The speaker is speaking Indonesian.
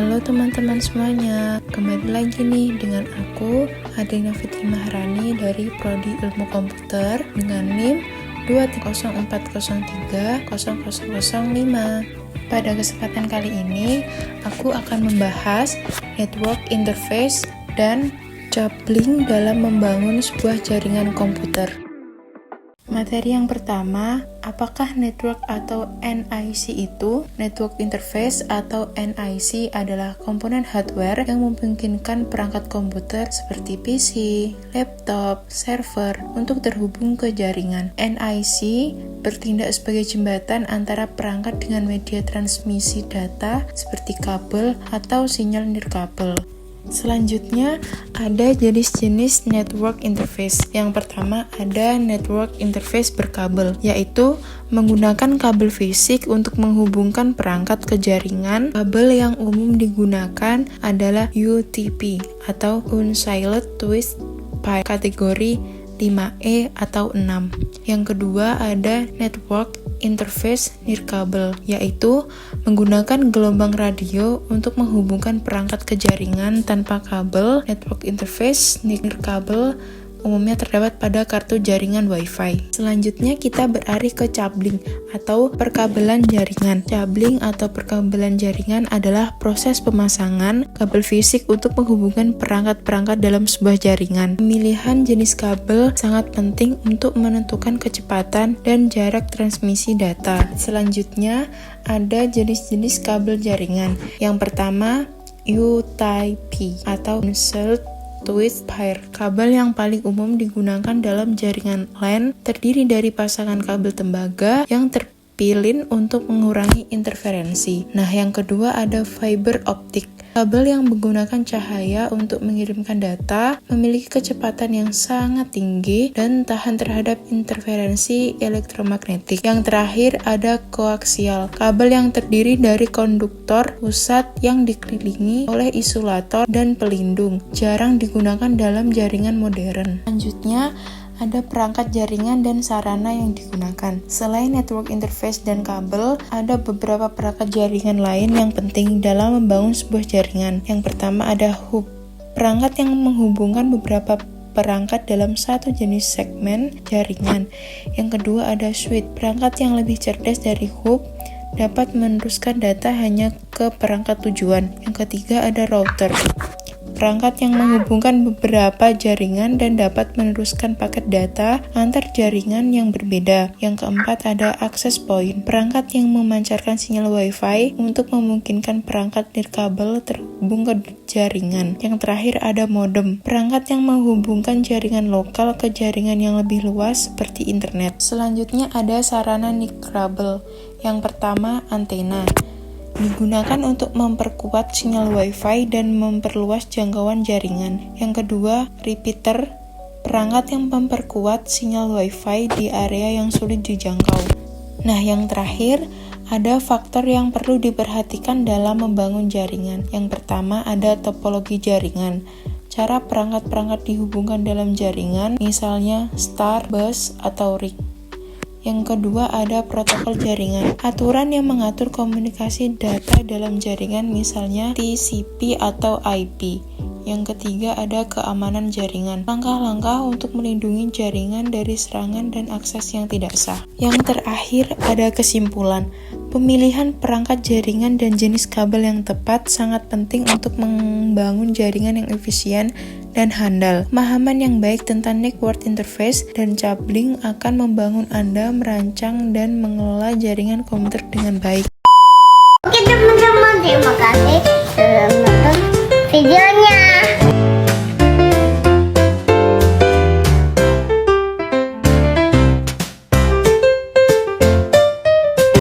Halo teman-teman semuanya, kembali lagi nih dengan aku Adina Fitri Maharani dari Prodi Ilmu Komputer dengan NIM 204030005. Pada kesempatan kali ini, aku akan membahas network interface dan coupling dalam membangun sebuah jaringan komputer. Materi yang pertama, apakah network atau NIC itu? Network interface atau NIC adalah komponen hardware yang memungkinkan perangkat komputer seperti PC, laptop, server untuk terhubung ke jaringan. NIC bertindak sebagai jembatan antara perangkat dengan media transmisi data seperti kabel atau sinyal nirkabel. Selanjutnya, ada jenis-jenis network interface. Yang pertama, ada network interface berkabel, yaitu menggunakan kabel fisik untuk menghubungkan perangkat ke jaringan. Kabel yang umum digunakan adalah UTP atau Unsigned Twist Pipe kategori 5E atau 6. Yang kedua, ada network interface nirkabel, yaitu menggunakan gelombang radio untuk menghubungkan perangkat ke jaringan tanpa kabel. Network interface nirkabel umumnya terdapat pada kartu jaringan Wi-Fi. Selanjutnya kita beralih ke coupling atau perkabelan jaringan. Coupling atau perkabelan jaringan adalah proses pemasangan kabel fisik untuk menghubungkan perangkat-perangkat dalam sebuah jaringan. Pemilihan jenis kabel sangat penting untuk menentukan kecepatan dan jarak transmisi data. Selanjutnya ada jenis-jenis kabel jaringan. Yang pertama, UTP atau Unsigned Twist Pipe. Kabel yang paling umum digunakan dalam jaringan LAN terdiri dari pasangan kabel tembaga yang terpilin untuk mengurangi interferensi. Nah, yang kedua ada fiber optik. Kabel yang menggunakan cahaya untuk mengirimkan data memiliki kecepatan yang sangat tinggi dan tahan terhadap interferensi elektromagnetik. Yang terakhir ada koaksial. Kabel yang terdiri dari konduktor pusat yang dikelilingi oleh isolator dan pelindung. Jarang digunakan dalam jaringan modern. Selanjutnya, ada perangkat jaringan dan sarana yang digunakan. Selain network interface dan kabel, ada beberapa perangkat jaringan lain yang penting dalam membangun sebuah jaringan. Yang pertama ada hub, perangkat yang menghubungkan beberapa perangkat dalam satu jenis segmen jaringan. Yang kedua ada switch, perangkat yang lebih cerdas dari hub, dapat meneruskan data hanya ke perangkat tujuan. Yang ketiga ada router, perangkat yang menghubungkan beberapa jaringan dan dapat meneruskan paket data antar jaringan yang berbeda. Yang keempat ada access point, perangkat yang memancarkan sinyal Wi-Fi untuk memungkinkan perangkat nirkabel terhubung ke jaringan. Yang terakhir ada modem, perangkat yang menghubungkan jaringan lokal ke jaringan yang lebih luas seperti internet. Selanjutnya ada sarana nirkabel. Yang pertama antena, digunakan untuk memperkuat sinyal Wi-Fi dan memperluas jangkauan jaringan. Yang kedua, repeater, perangkat yang memperkuat sinyal Wi-Fi di area yang sulit dijangkau. Nah, yang terakhir, ada faktor yang perlu diperhatikan dalam membangun jaringan. Yang pertama, ada topologi jaringan. Cara perangkat-perangkat dihubungkan dalam jaringan, misalnya star, bus, atau ring. Yang kedua ada protokol jaringan, aturan yang mengatur komunikasi data dalam jaringan misalnya TCP atau IP. Yang ketiga ada keamanan jaringan, langkah-langkah untuk melindungi jaringan dari serangan dan akses yang tidak sah. Yang terakhir ada kesimpulan, pemilihan perangkat jaringan dan jenis kabel yang tepat sangat penting untuk membangun jaringan yang efisien dan handal. Pemahaman yang baik tentang network interface dan coupling akan membangun Anda merancang dan mengelola jaringan komputer dengan baik. Oke teman-teman, terima kasih sudah menonton videonya.